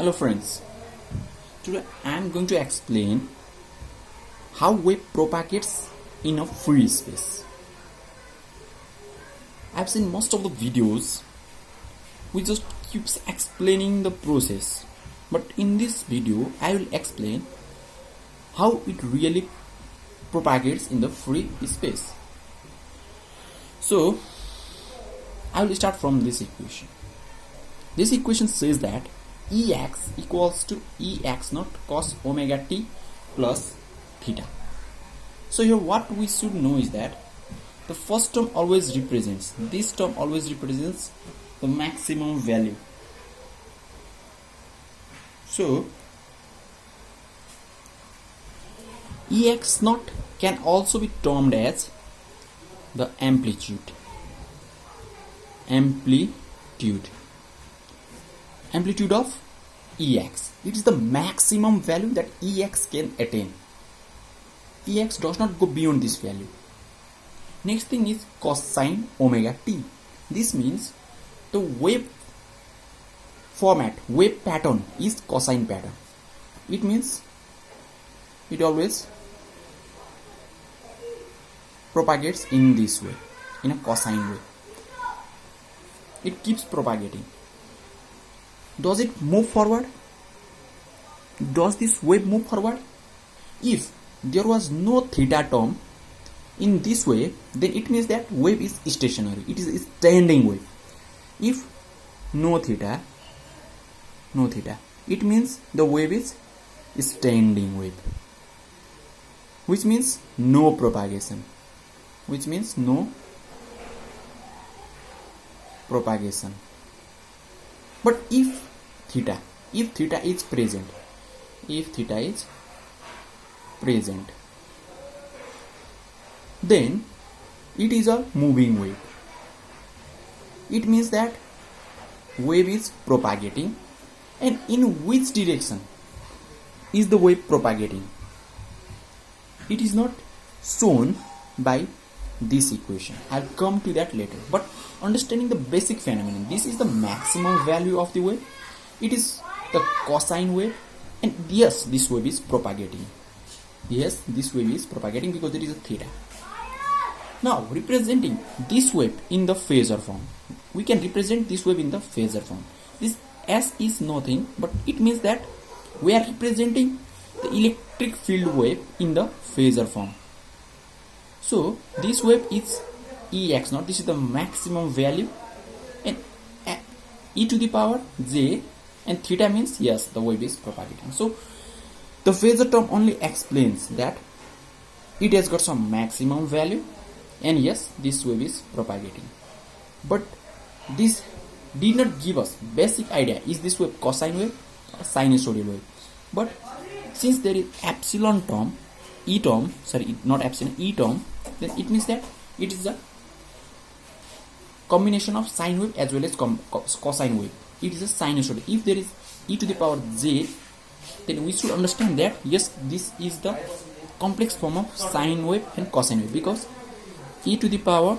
Hello friends, today I am going to explain how wave propagates in a free space. I have seen most of the videos which just keeps explaining the process, but in this video I will explain how it really propagates in the free space. So I will start from this equation. This equation says that Ex equals to Ex naught cos omega t plus theta. So here what we should know is that the first term always represents, this term always represents the maximum value. So Ex naught can also be termed as the amplitude of Ex. It is the maximum value that Ex can attain. Ex does not go beyond this value. Next thing is cosine omega t. This means the wave format, wave pattern is cosine pattern. It means it always propagates in this way, in a cosine way. It keeps propagating. Does it move forward? Does this wave move forward? If there was no theta term in this way, then it means that wave is stationary. It is a standing wave. If no theta, it means the wave is standing wave, which means no propagation. But if theta is present, then it is a moving wave. It means that wave is propagating, and in which direction is the wave propagating? It is not shown by this equation. I'll come to that later. But understanding the basic phenomenon, this is the maximum value of the wave. It is the cosine wave, and yes, this wave is propagating. Because there is a theta. Now, representing this wave in the phasor form, we can represent this wave in the phasor form. This S is nothing, but it means that we are representing the electric field wave in the phasor form. So this wave is Ex naught. This is the maximum value, and e to the power j, and theta means yes, the wave is propagating. So the phasor term only explains that it has got some maximum value, and yes, this wave is propagating. But this did not give us basic idea, is this wave cosine wave or sinusoidal wave. But since there is epsilon term, E term, then it means that it is a combination of sine wave as well as cosine wave. It is a sinusoid. If there is e to the power j, then we should understand that yes, this is the complex form of sine wave and cosine wave, because e to the power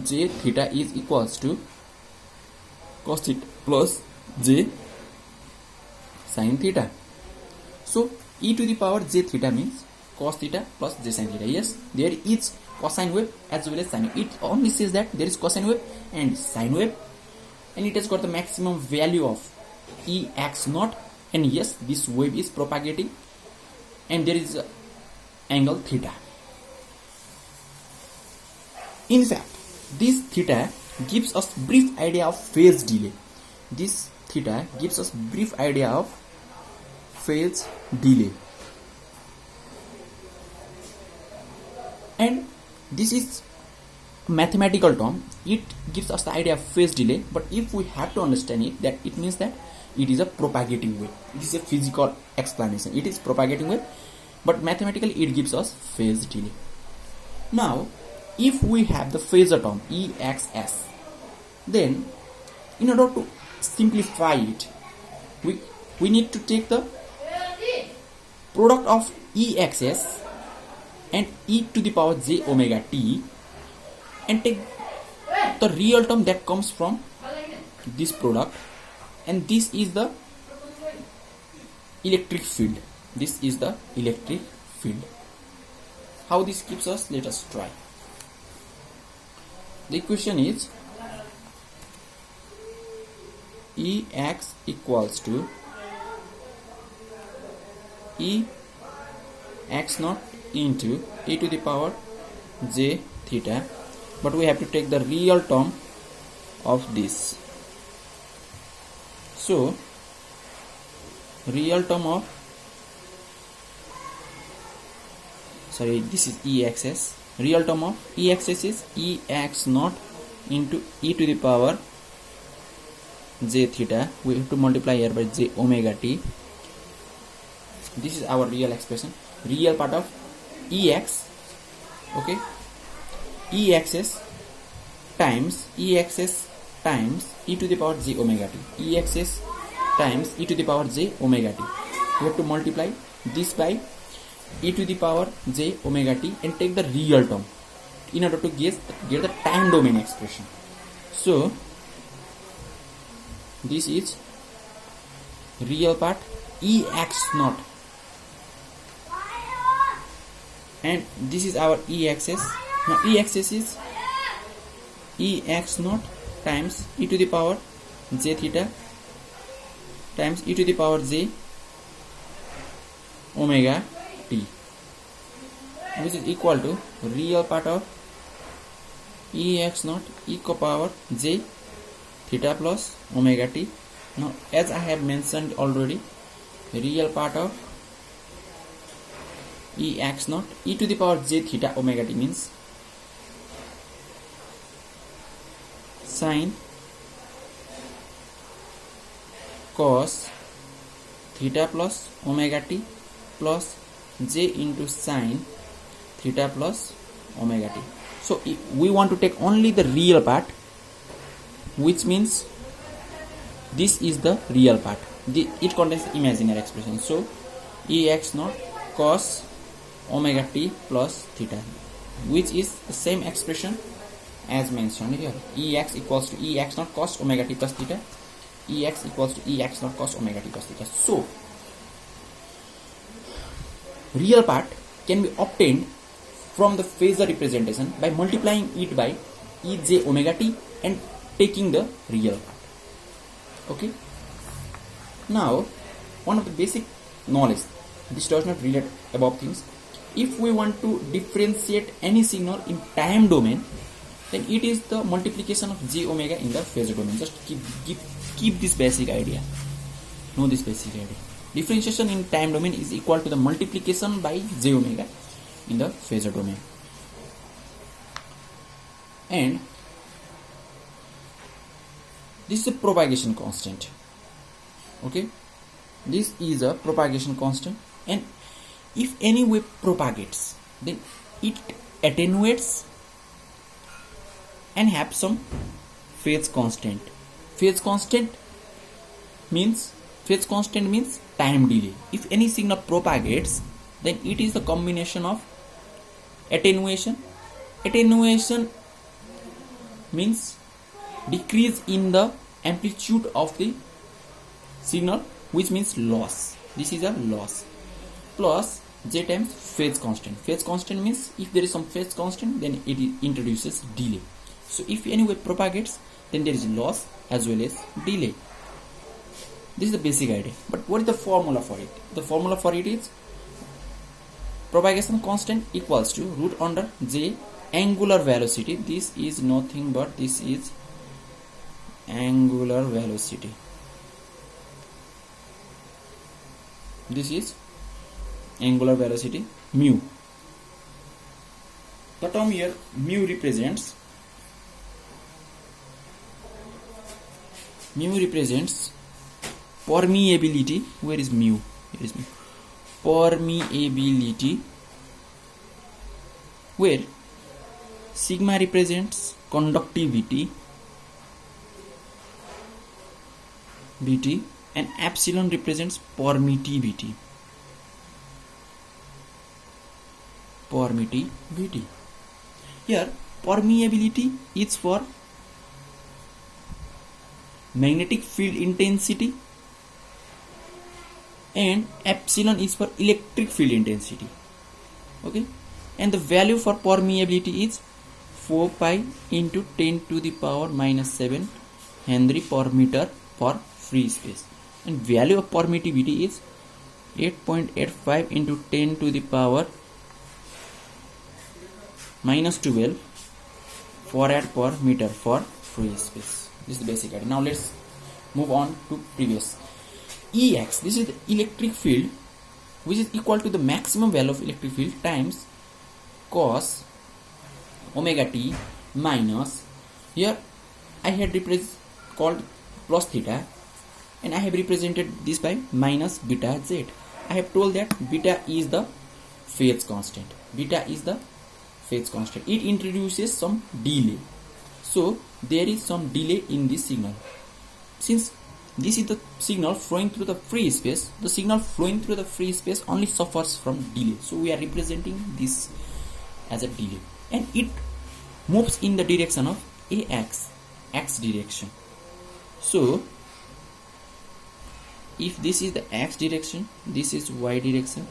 j theta is equals to cos theta plus j sine theta. So e to the power j theta means cos theta plus j sin theta. Yes, there is cosine wave as well as sine wave. It only says that there is cosine wave and sine wave, and it has got the maximum value of Ex naught, and yes, this wave is propagating, and there is angle theta. In fact, this theta gives us brief idea of phase delay. And this is mathematical term. It gives us the idea of phase delay, but if we have to understand it, that it means that it is a propagating wave. It is a physical explanation. It is propagating wave, but mathematically it gives us phase delay. Now, if we have the phasor term Exs, then in order to simplify it, we need to take the product of Exs and e to the power j omega t, and take the real term that comes from this product and this is the electric field. This is the electric field. How this gives us? Let us try. The equation is Ex equals to Ex naught into e to the power j theta, but we have to take the real term of this. So real term of, sorry, this is Exs. Real term of Exs is Ex naught into e to the power j theta. We have to multiply here by j omega t. This is our real expression, real part of Ex. Okay, Exs times e to the power j omega t. Exs times e to the power j omega t. We have to multiply this by e to the power j omega t and take the real term in order to get the time domain expression. So this is real part Ex naught, and this is our Exs. Now Exs is Ex naught times e to the power j theta times e to the power j omega t, which is equal to real part of Ex naught e to the power j theta plus omega t. Now as I have mentioned already, real part of Ex naught e to the power j theta omega t means sine cos theta plus omega t plus j into sine theta plus omega t. So we want to take only the real part, which means this is the real part. It contains imaginary expression. So Ex naught cos omega t plus theta, which is the same expression as mentioned here. Ex equals to Ex naught cos omega t plus theta. Ex equals to Ex naught cos omega t plus theta. So real part can be obtained from the phasor representation by multiplying it by ej omega t and taking the real part. Okay. Now, one of the basic knowledge, this does not relate above things. If we want to differentiate any signal in time domain, then it is the multiplication of j omega in the phasor domain. Just keep this basic idea. Know this basic idea. Differentiation in time domain is equal to the multiplication by j omega in the phasor domain. And this is a propagation constant. Okay, this is a propagation constant, and if any wave propagates, then it attenuates and have some phase constant. Phase constant means time delay. If any signal propagates, then it is the combination of attenuation. Attenuation means decrease in the amplitude of the signal, which means loss. This is a loss, plus j times phase constant. Phase constant means if there is some phase constant, then it introduces delay. So if any wave propagates, then there is loss as well as delay. This is the basic idea. But what is the formula for it? The formula for it is propagation constant equals to root under j angular velocity. This is nothing but this is angular velocity. This is angular velocity mu. The term here mu represents permeability. Where is mu? Here is mu. Permeability, where sigma represents conductivity BT and epsilon represents permittivity. Here permeability is for magnetic field intensity, and epsilon is for electric field intensity. Okay, and the value for permeability is 4 pi into 10 to the power minus 7 Henry per meter for free space, and value of permittivity is 8.85 into 10 to the power minus 12 farad per meter for free space. This is the basic idea. Now let's move on to previous. Ex, this is the electric field, which is equal to the maximum value of electric field times cos omega t minus, here I had called plus theta, and I have represented this by minus beta z. I have told that beta is the phase constant. Beta is the phase constant. It introduces some delay. So there is some delay in this signal. Since this is the signal flowing through the free space, the signal flowing through the free space only suffers from delay. So we are representing this as a delay, and it moves in the direction of ax, x direction. So if this is the x direction, this is y direction,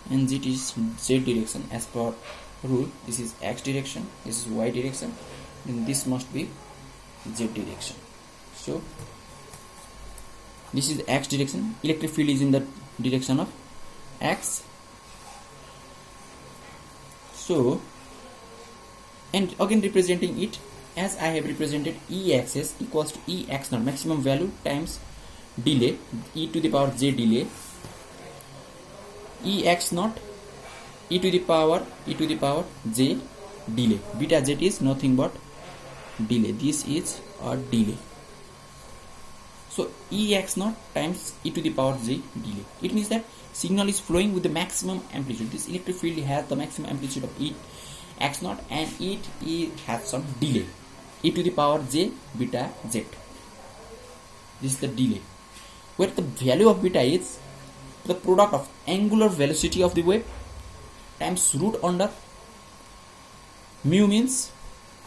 and this is z direction as per rule, this is x direction, this is y direction, then this must be z direction. So this is the x direction, electric field is in the direction of x. So, and again representing it as I have represented, Ex equals to Ex naught, maximum value times delay, e to the power j delay, Ex naught e to the power j delay. Beta z is nothing but delay. This is a delay. So Ex naught times e to the power j delay. It means that signal is flowing with the maximum amplitude. This electric field has the maximum amplitude of Ex naught, and it has some delay, e to the power j beta z. This is the delay, where the value of beta is the product of angular velocity of the wave times root under mu means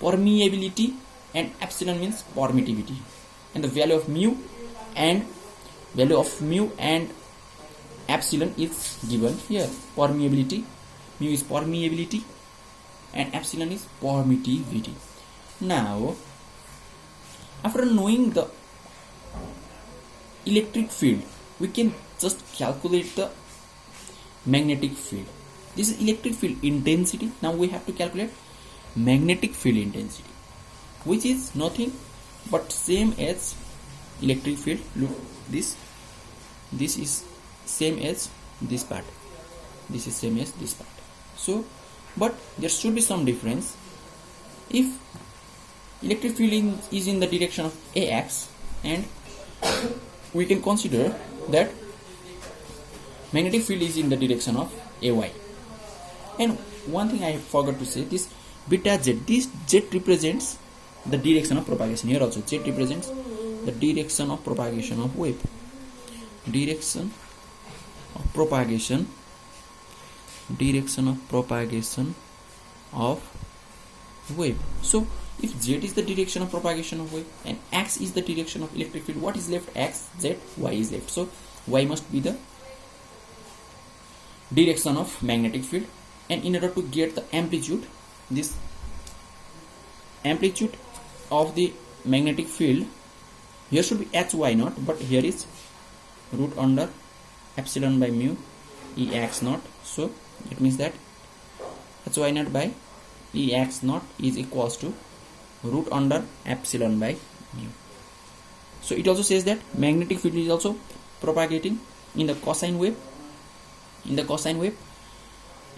permeability and epsilon means permittivity, and the value of mu and epsilon is given here. Permeability, mu is permeability and epsilon is permittivity. Now, after knowing the electric field, we can just calculate the magnetic field. This is electric field intensity. Now we have to calculate magnetic field intensity, which is nothing but same as electric field. Look, this is same as this part, this is same as this part. So, but there should be some difference. If electric field is in the direction of ax, and we can consider that magnetic field is in the direction of ay. And one thing I forgot to say, this beta z, this z represents the direction of propagation. Here also z represents the direction of propagation of wave. Direction of propagation of wave. So if z is the direction of propagation of wave and x is the direction of electric field, what is left? X, z, y is left. So y must be the direction of magnetic field. And in order to get the amplitude, this amplitude of the magnetic field, here should be hy naught, but here is root under epsilon by mu Ex naught. So it means that hy naught by Ex naught is equals to root under epsilon by mu. So it also says that magnetic field is also propagating in the cosine wave,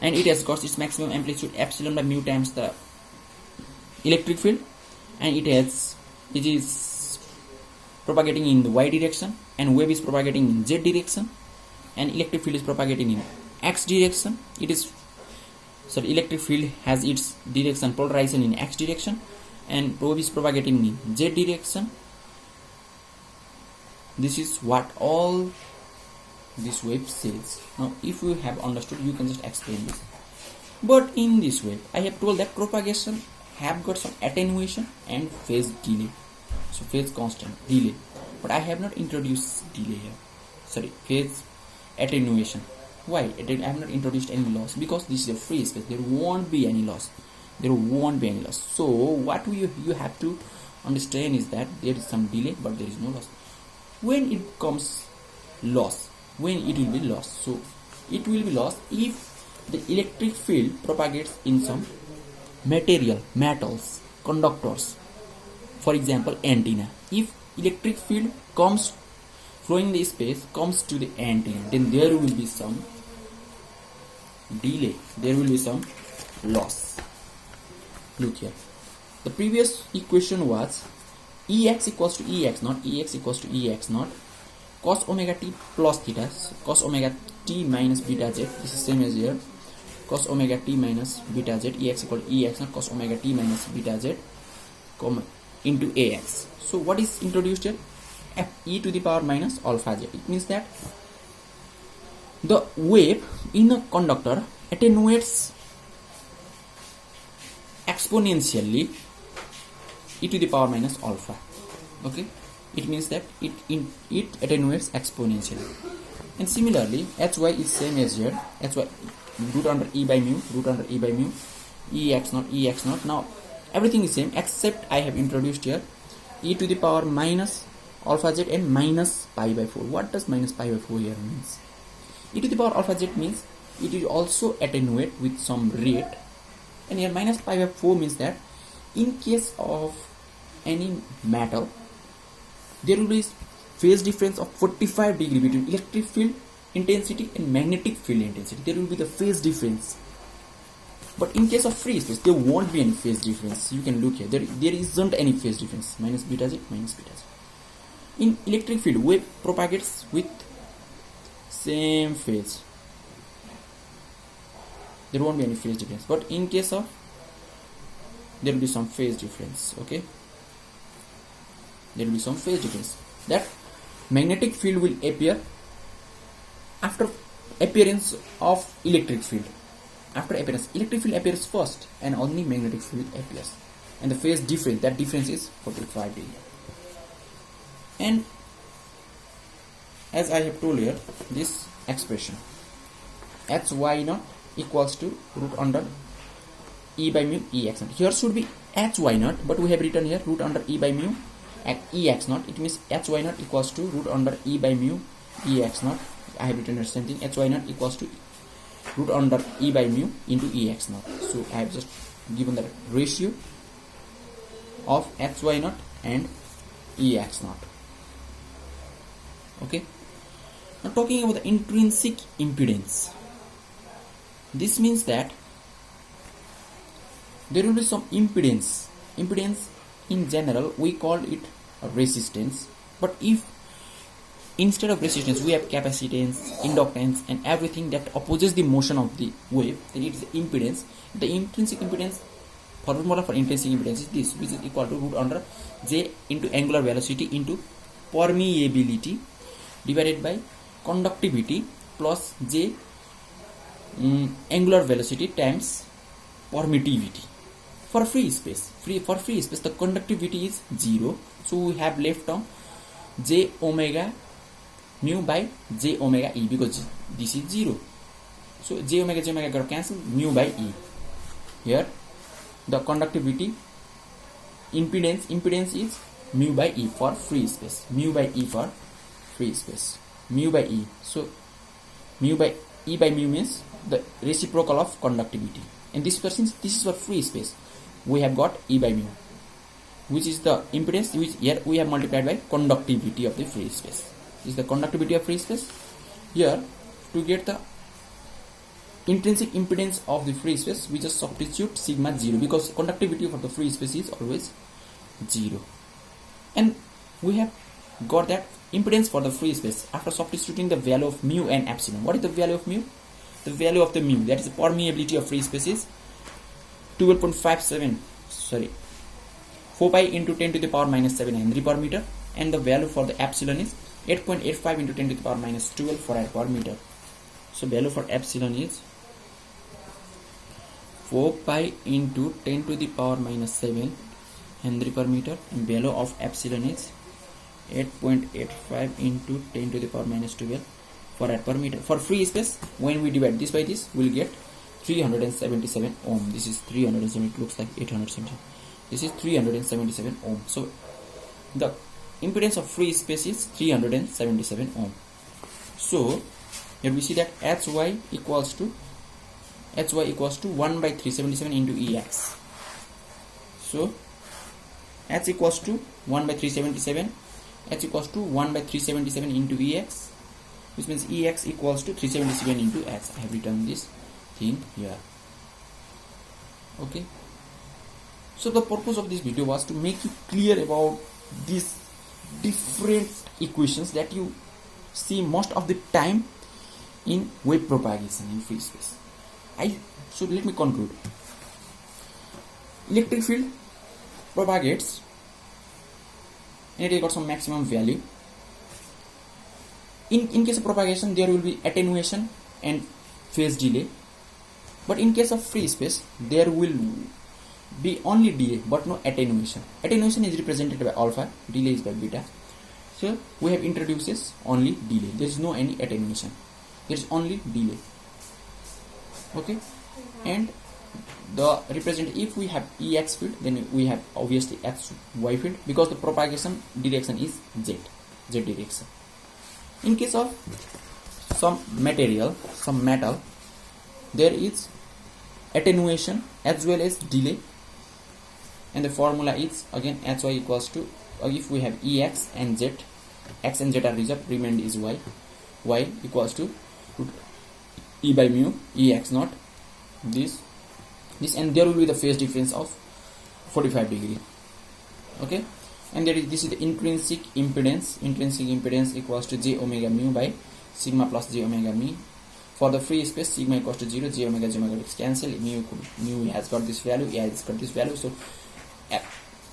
and it has got its maximum amplitude epsilon by mu times the electric field, and it is propagating in the y direction, and wave is propagating in z direction, and electric field is propagating in x direction. Electric field has its direction polarization in x direction, and wave is propagating in z direction. This is what all this wave says. Now if you have understood, you can just explain this. But in this wave, I have told that propagation have got some attenuation and phase delay. So phase constant, delay. but I have not introduced delay here. Sorry, phase attenuation. Why? I have not introduced any loss, because this is a free space. There won't be any loss. So what you have to understand is that there is some delay, but there is no loss. When it comes loss, when it will be lost? So it will be lost if the electric field propagates in some material, metals, conductors. For example, antenna. If electric field comes flowing the space, comes to the antenna, then there will be some delay, there will be some loss. Look here, the previous equation was Ex equals to Ex naught, Ex equals to Ex naught, cos omega t plus theta, cos omega t minus beta z. This is same as here, cos omega t minus beta z, Ex equal to Ex naught, cos omega t minus beta z, into Ax. So what is introduced here? E to the power minus alpha z. It means that the wave in a conductor attenuates exponentially e to the power minus alpha. Okay, it means that it attenuates exponentially. And similarly, Hy is same as here, Hy root under E by mu, Ex naught. Now everything is same except I have introduced here e to the power minus alpha z and minus pi by 4. What does minus pi by 4 here means? E to the power alpha z means it is also attenuate with some rate, and here minus pi by 4 means that in case of any metal there will be phase difference of 45 degree between electric field intensity and magnetic field intensity. There will be the phase difference. But in case of free space, there won't be any phase difference. You can look here. There isn't any phase difference. Minus beta z, minus beta z. In electric field, wave propagates with same phase. There won't be any phase difference. But in case of, there will be some phase difference. Okay. There will be some phase difference. That magnetic field will appear after appearance of electric field. After appearance, electric field appears first and only magnetic field appears. And the phase difference, that difference is 45 degree. And as I have told here, this expression Hy naught equals to root under E by mu Ex naught. Here should be Hy naught, but we have written here root under E by mu Ex naught. It means Hy naught equals to root under E by mu Ex naught. I have written the same thing. Hy naught equals to root under E by mu into Ex naught. So I have just given the ratio of Hy naught and Ex naught. Okay. Now talking about the intrinsic impedance. This means that there will be some impedance. Impedance in general we call it a resistance. But if instead of resistance we have capacitance, inductance and everything that opposes the motion of the wave, then it is impedance. The intrinsic impedance, formula for intrinsic impedance is this, which is equal to root under J into angular velocity into permeability divided by conductivity plus J angular velocity times permittivity. For free space, the conductivity is 0. So we have left term J omega mu by J omega E, because this is 0. So J omega got cancelled, mu by E. Here the conductivity impedance is mu by E for free space. Mu by E for free space. Mu by E. So mu by E by mu means the reciprocal of conductivity. And this is for free space. We have got E by mu, which is the impedance, which here we have multiplied by conductivity of the free space. This is the conductivity of free space. Here, to get the intrinsic impedance of the free space, we just substitute sigma 0, because conductivity for the free space is always 0. And we have got that impedance for the free space after substituting the value of mu and epsilon. What is the value of mu? The value of the mu, that is the permeability of free space, is 4 pi into 10 to the power minus 7 Henry per meter, and the value for the epsilon is 8.85 into 10 to the power minus 12 Farad per meter. So value for epsilon is 4 pi into 10 to the power minus 7 Henry per meter, and value of epsilon is 8.85 into 10 to the power minus 12 farad per meter. For free space, when we divide this by this, we'll get 377 ohm. This is 370, it looks like 870. This is 377 ohm. So the impedance of free space is 377 ohm. So here we see that Hy equals to 1 by 377 into Ex. So H equals to 1 by 377, H equals to 1 by 377 into Ex, which means Ex equals to 377 into H. I have written this thing here. Okay. So the purpose of this video was to make you clear about these different equations that you see most of the time in wave propagation in free space. So let me conclude. Electric field propagates and it got some maximum value. In case of propagation, there will be attenuation and phase delay, but in case of free space, there will be only delay but no attenuation. Attenuation is represented by alpha, delay is by beta. So we have introduced this only delay. There is no any attenuation. There is only delay. Okay, and the represent, if we have Ex field, then we have obviously Hy field, because the propagation direction is Z direction. In case of some material, some metal, there is attenuation as well as delay, and the formula is again Hy equals to, if we have Ex and Z, X and Z are reserved, remained is Y. Y equals to E by mu Ex naught, this, and there will be the phase difference of 45 degree. Okay, and there is, this is the intrinsic impedance. Intrinsic impedance equals to J omega mu by sigma plus J omega mu. For the free space, sigma equals to 0, J omega gets cancel, mu has got this value, A has got this value, so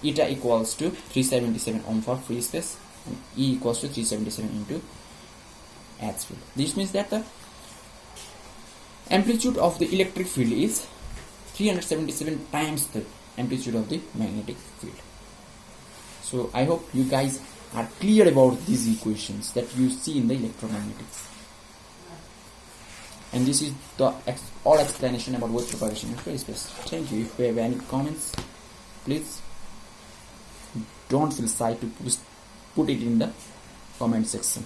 eta equals to 377 ohm for free space, and E equals to 377 into H field. This means that the amplitude of the electric field is 377 times the amplitude of the magnetic field. So I hope you guys are clear about these equations that you see in the electromagnetics. And this is the all explanation about wave propagation in free space. Thank you. If you have any comments, please don't feel shy to put it in the comment section.